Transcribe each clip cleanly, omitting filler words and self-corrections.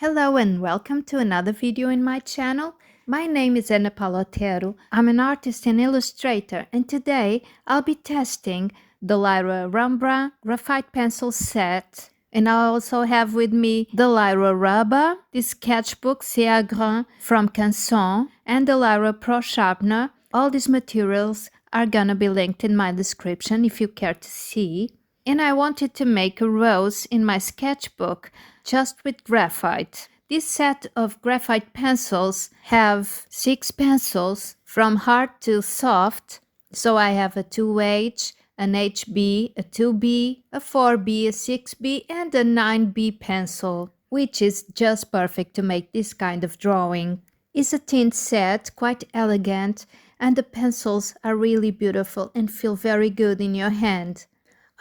Hello and welcome to another video in my channel. My name is Ana Palotero. I'm an artist and illustrator, and today I'll be testing the Lyra Rembrandt Graphite Pencil set. And I also have with me the Lyra Rubber, the sketchbook cagrain from Canson, and the lyrapro sharpener. All these materials are gonna be linked in my description if you care to see. And I wanted to make a rose in my sketchbook just with graphite. This set of graphite pencils have 6 pencils from hard to soft. So I have a 2H, an HB, a 2B, a 4B, a 6B, and a 9B pencil, which is just perfect to make this kind of drawing. It's a thin set, quite elegant, and the pencils are really beautiful and feel very good in your hand.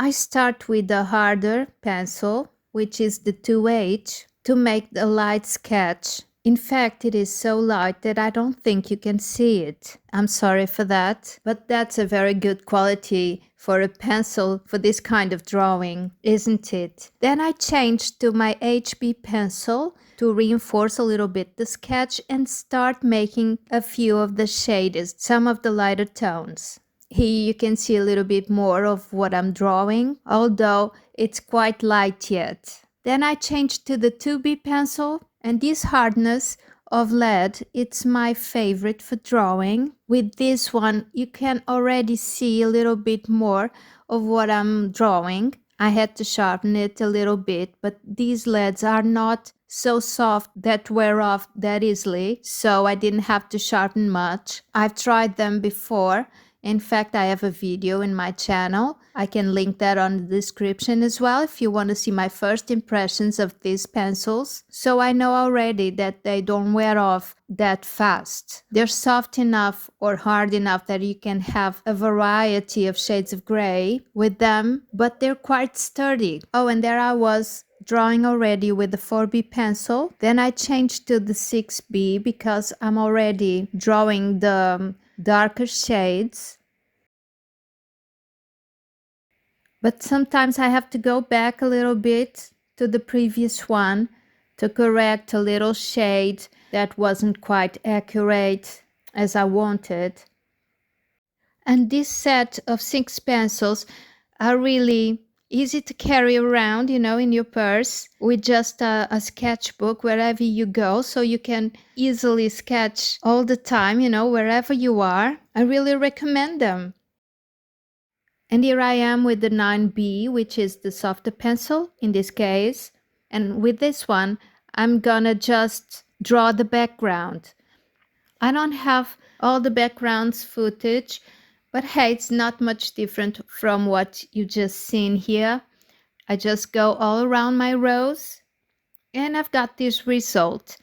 I start with the harder pencil, which is the 2H, to make the light sketch. In fact, it is so light that I don't think you can see it. I'm sorry for that, but that's a very good quality for a pencil for this kind of drawing, isn't it? Then I changed to my HB pencil to reinforce a little bit the sketch and start making a few of the shades, some of the lighter tones. Here you can see a little bit more of what I'm drawing, although it's quite light yet. Then I changed to the 2B pencil, and this hardness of lead, it's my favorite for drawing. With this one, you can already see a little bit more of what I'm drawing. I had to sharpen it a little bit, but these leads are not so soft that wear off that easily, so I didn't have to sharpen much. I've tried them before. In fact, I have a video in my channel. I can link that on the description as well if you want to see my first impressions of these pencils. So I know already that they don't wear off that fast. They're soft enough or hard enough that you can have a variety of shades of gray with them, but they're quite sturdy. Oh, and there I was drawing already with the 4B pencil. Then I changed to the 6B because I'm already drawing the darker shades, but sometimes I have to go back a little bit to the previous one to correct a little shade that wasn't quite accurate as I wanted. And this set of 6 pencils are really easy to carry around, in your purse with just a sketchbook wherever you go, so you can easily sketch all the time, wherever you are. I really recommend them. And here I am with the 9B, which is the softer pencil in this case. And with this one, I'm gonna just draw the background. I don't have all the background's footage, but hey, it's not much different from what you just seen here. I just go all around my rose and I've got this result.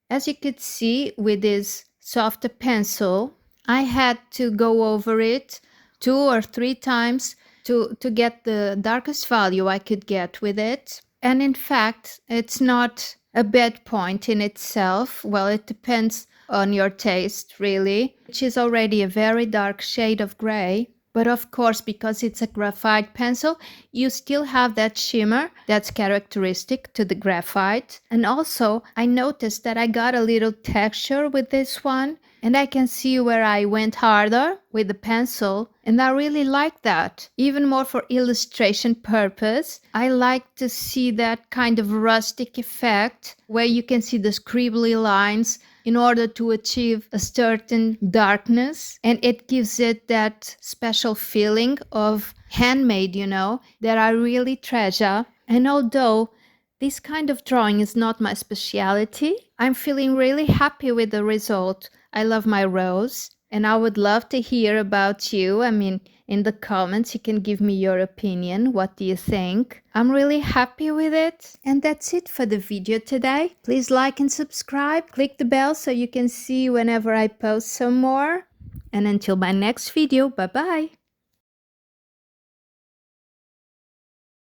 As you could see with this softer pencil, I had to go over it 2 or 3 times to get the darkest value I could get with it. And in fact, it's not a bad point in itself. Well, it depends on your taste, really, which is already a very dark shade of gray. But of course, because it's a graphite pencil, you still have that shimmer that's characteristic to the graphite. And also, I noticed that I got a little texture with this one, and I can see where I went harder with the pencil, and I really like that. Even more for illustration purpose, I like to see that kind of rustic effect where you can see the scribbly lines in order to achieve a certain darkness, and it gives it that special feeling of handmade, that I really treasure. And although this kind of drawing is not my specialty, I'm feeling really happy with the result. I love my rose, and I would love to hear about you. In the comments, you can give me your opinion. What do you think? I'm really happy with it. And that's it for the video today. Please like and subscribe. Click the bell so you can see whenever I post some more. And until my next video, bye-bye.